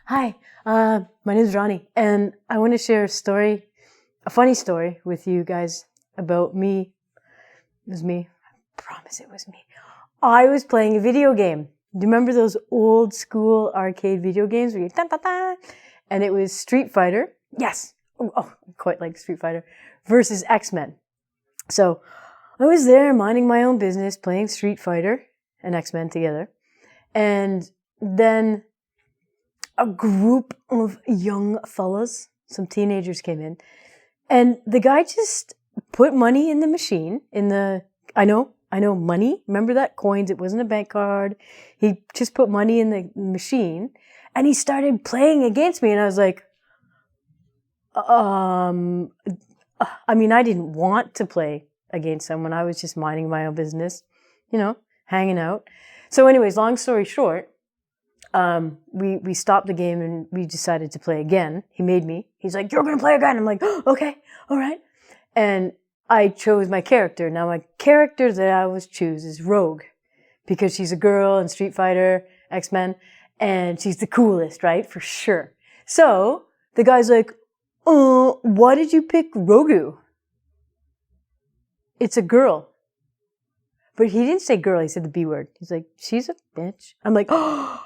Hi, my name is Ronnie, and I want to share a funny story with you guys about me. It was me. I promise it was me. I was playing a video game. Do you remember those old school arcade video games where you ta ta ta? And it was Street Fighter. Yes. Quite like Street Fighter versus X-Men. So I was there minding my own business, playing Street Fighter and X-Men together. And then a group of young fellas, some teenagers came in, and the guy just put money in the machine, I know, money. Remember that? Coins. It wasn't a bank card. He just put money in the machine, and he started playing against me, and I was like, I didn't want to play against someone. I was just minding my own business, hanging out. So anyways, long story short, we stopped the game and we decided to play again. He made me. He's like, "You're going to play again." I'm like, "Oh, okay, all right." And I chose my character. Now my character that I always choose is Rogue, because she's a girl in Street Fighter, X-Men, and she's the coolest, right? For sure. So the guy's like, why did you pick Rogu? It's a girl. But he didn't say girl, he said the B word. He's like, "She's a bitch." I'm like, oh,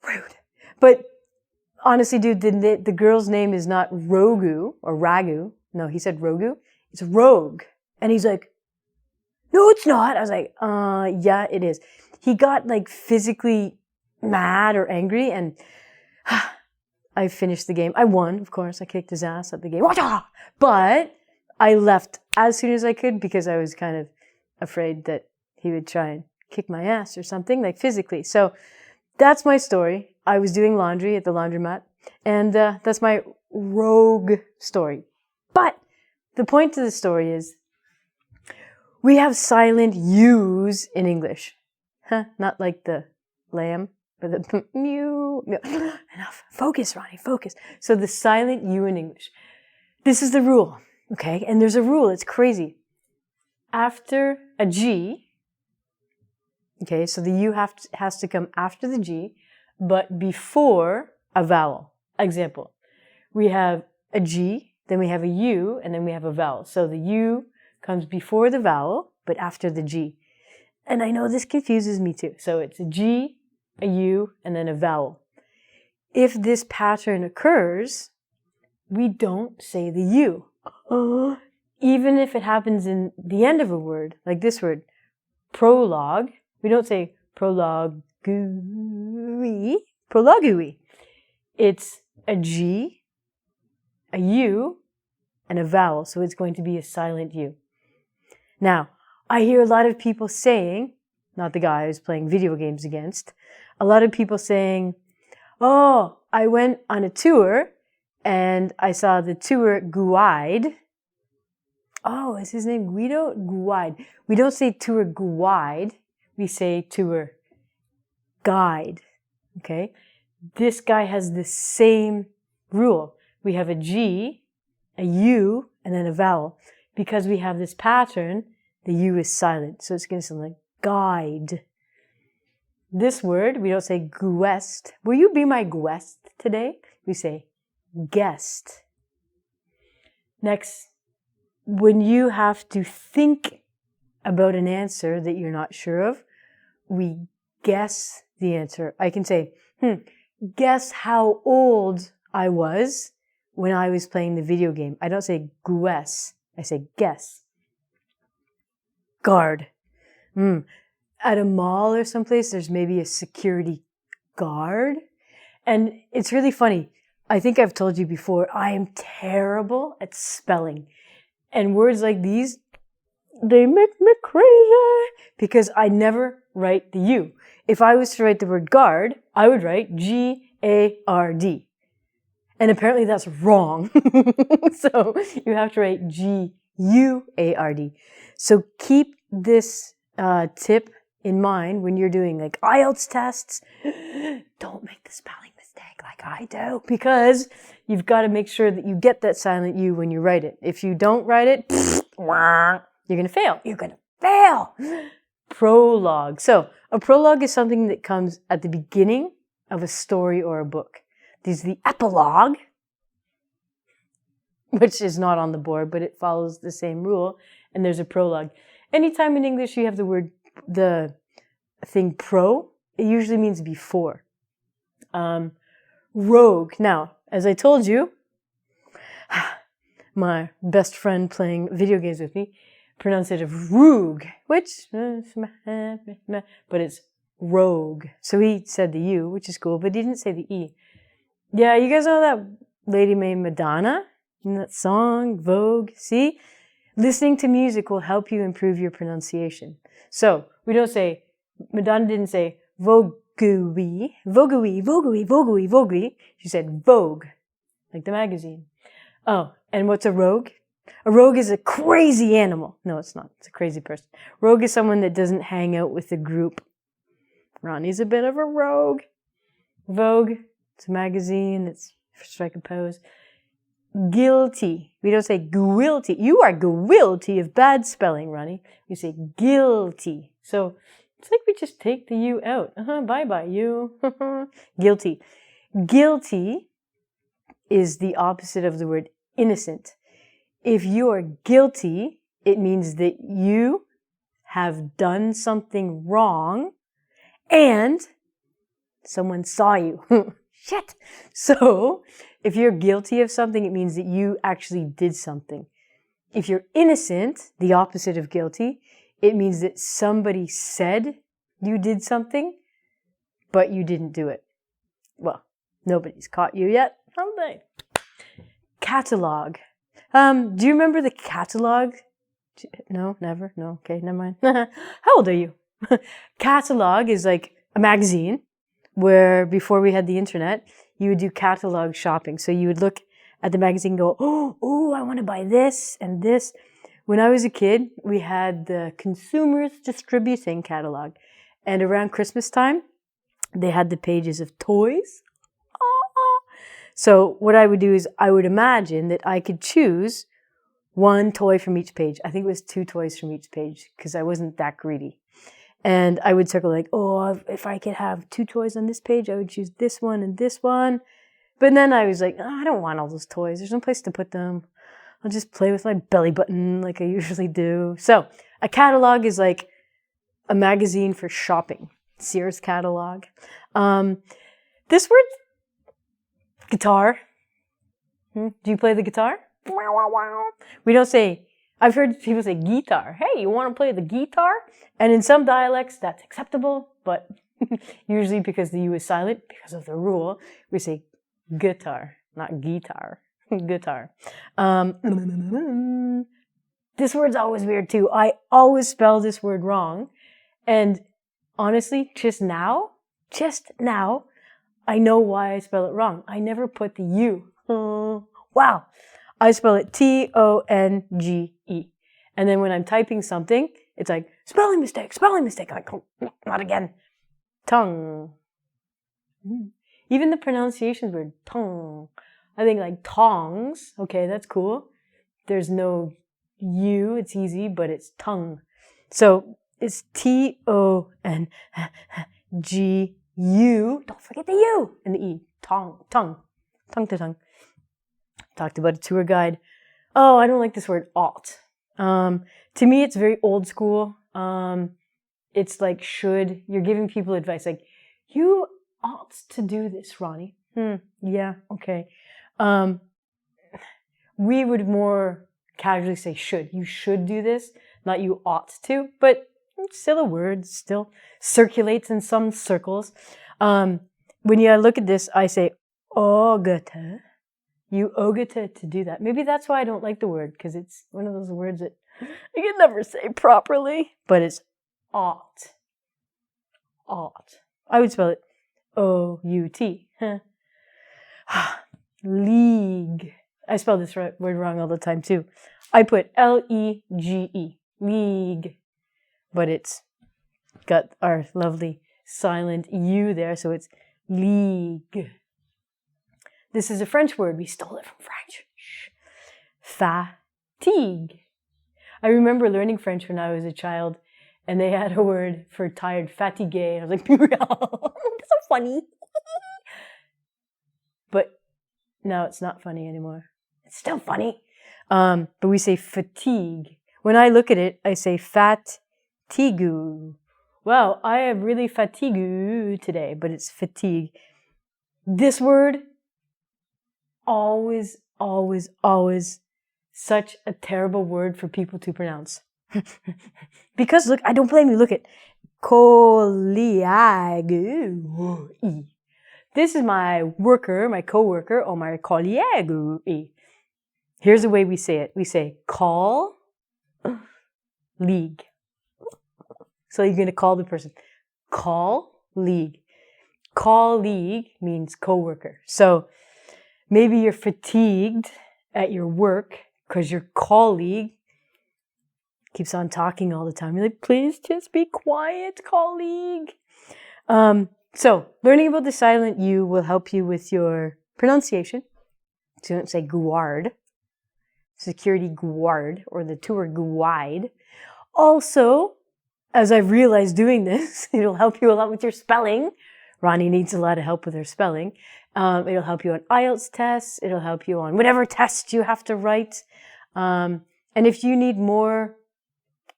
rude. But honestly, dude, the girl's name is not Rogu or Ragu. No, he said Rogu. It's Rogue. And he's like, "No, it's not." I was like, yeah, it is. He got like physically mad or angry, and I finished the game. I won, of course. I kicked his ass at the game. But I left as soon as I could because I was kind of afraid that he would try and kick my ass or something, like physically. So that's my story. I was doing laundry at the laundromat, and that's my Rogue story. But the point to the story is we have silent U's in English. Not like the lamb, but the mew. Enough. Focus, Ronnie, focus. So the silent U in English. This is the rule, okay? And there's a rule. It's crazy. After a G, okay, so the U has to come after the G, but before a vowel. Example, we have a G, then we have a U, and then we have a vowel. So the U comes before the vowel, but after the G. And I know this confuses me too. So it's a G, a U, and then a vowel. If this pattern occurs, we don't say the U. Even if it happens in the end of a word, like this word, prologue, we don't say prologue-y. It's a G, a U, and a vowel, so it's going to be a silent U. Now, I hear a lot of people saying, not the guy I was playing video games against, a lot of people saying, "Oh, I went on a tour and I saw the tour guide." Oh, is his name Guido? Guide. We don't say tour guide. We say tour guide. Okay? This guy has the same rule. We have a G, a U, and then a vowel. Because we have this pattern, the U is silent. So it's going to sound like guide. This word, we don't say guest. "Will you be my guest today?" We say guest. Next, when you have to think about an answer that you're not sure of, we guess the answer. I can say, guess how old I was when I was playing the video game. I don't say guess. I say guess. Guard. At a mall or someplace, there's maybe a security guard. And it's really funny. I think I've told you before, I am terrible at spelling. And words like these, they make me crazy because I never write the U. If I was to write the word guard, I would write G-A-R-D. And apparently that's wrong. So you have to write G-U-A-R-D. So keep this tip in mind when you're doing like IELTS tests. Don't make the spelling mistake like I do, because you've got to make sure that you get that silent U when you write it. If you don't write it, you're going to fail. You're going to fail. Prologue. So a prologue is something that comes at the beginning of a story or a book. There's the epilogue, which is not on the board, but it follows the same rule. And there's a prologue. Anytime in English you have the thing pro, it usually means before. Rogue. Now, as I told you, my best friend playing video games with me pronounced it rogue, which, but it's rogue. So he said the U, which is cool, but he didn't say the E. Yeah, you guys know that lady named Madonna in that song, Vogue? See? Listening to music will help you improve your pronunciation. So, we don't say, Madonna didn't say Vogue-y, Vogue-y, Vogue-y, Vogue-y, Vogue-y. She said Vogue, like the magazine. Oh, and what's a rogue? A rogue is a crazy animal. No, it's not. It's a crazy person. Rogue is someone that doesn't hang out with the group. Ronnie's a bit of a rogue. Vogue, it's a magazine. It's for strike a pose. Guilty. We don't say guilty. You are guilty of bad spelling, Ronnie. We say guilty. So it's like we just take the U out. Bye-bye, you. Guilty. Guilty is the opposite of the word innocent. If you are guilty, it means that you have done something wrong and someone saw you. Shit. So if you're guilty of something, it means that you actually did something. If you're innocent, the opposite of guilty, it means that somebody said you did something, but you didn't do it. Well, nobody's caught you yet, have they? Catalog. Do you remember the catalog? No, never? No, okay, never mind. How old are you? Catalog is like a magazine where before we had the internet, you would do catalog shopping. So you would look at the magazine and go, oh, I want to buy this and this. When I was a kid, we had the Consumers Distributing catalog. And around Christmas time, they had the pages of toys. So what I would do is I would imagine that I could choose one toy from each page. I think it was 2 toys from each page because I wasn't that greedy. And I would circle like, if I could have 2 toys on this page, I would choose this one and this one. But then I was like, I don't want all those toys. There's no place to put them. I'll just play with my belly button like I usually do. So a catalog is like a magazine for shopping. Sears catalog. This word, guitar. Do you play the guitar? We don't say, I've heard people say guitar. Hey, you want to play the guitar? And in some dialects, that's acceptable, but usually because the U is silent, because of the rule, we say guitar, not guitar. Guitar. This word's always weird too. I always spell this word wrong. And honestly, just now, I know why I spell it wrong. I never put the U. Wow. I spell it Tonge. And then when I'm typing something, it's like, spelling mistake. I'm like, oh, not again. Tongue. Even the pronunciation's weird. Tongue. I think like tongs. Okay, that's cool. There's no U. It's easy, but it's tongue. So it's Tongu. Don't forget the U and the E. Tongue to tongue. Talked about a tour guide. Oh, I don't like this word ought. To me, it's very old school. It's like should. You're giving people advice like, you ought to do this, Ronnie. Yeah, okay. We would more casually say should. You should do this, not you ought to. But it's still a word, still circulates in some circles. When you look at this, I say ogata. You ogata to do that. Maybe that's why I don't like the word, because it's one of those words that I can never say properly. But it's ought. Ought. I would spell it O-U-T. League. I spell this word wrong all the time too. I put L-E-G-E. League. But it's got our lovely silent U there, so it's league. This is a French word. We stole it from French. Fatigue. I remember learning French when I was a child, and they had a word for tired, fatigué. I was like, that's so funny. but now it's not funny anymore. It's still funny. But we say fatigue. When I look at it, I say fatigue. Well, I am really fatigued today, but it's fatigue. This word, always, always, always such a terrible word for people to pronounce. Because look, I don't blame you. Look at colleague. This is my worker, my co-worker, or my colleague. Here's the way we say it. We say call league. So you're going to call the person. Call league. Colleague means co-worker. So maybe you're fatigued at your work because your colleague keeps on talking all the time. You're like, please just be quiet, colleague. So learning about the silent U will help you with your pronunciation. So you don't say guard, security guard, or the tour guide. Also, as I've realized doing this, it'll help you a lot with your spelling. Ronnie needs a lot of help with her spelling. It'll help you on IELTS tests. It'll help you on whatever test you have to write. And if you need more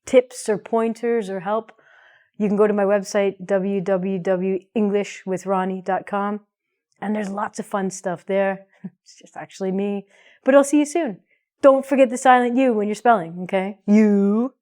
tips or pointers or help, you can go to my website, www.englishwithronnie.com. And there's lots of fun stuff there. It's just actually me. But I'll see you soon. Don't forget the silent U when you're spelling, okay? You.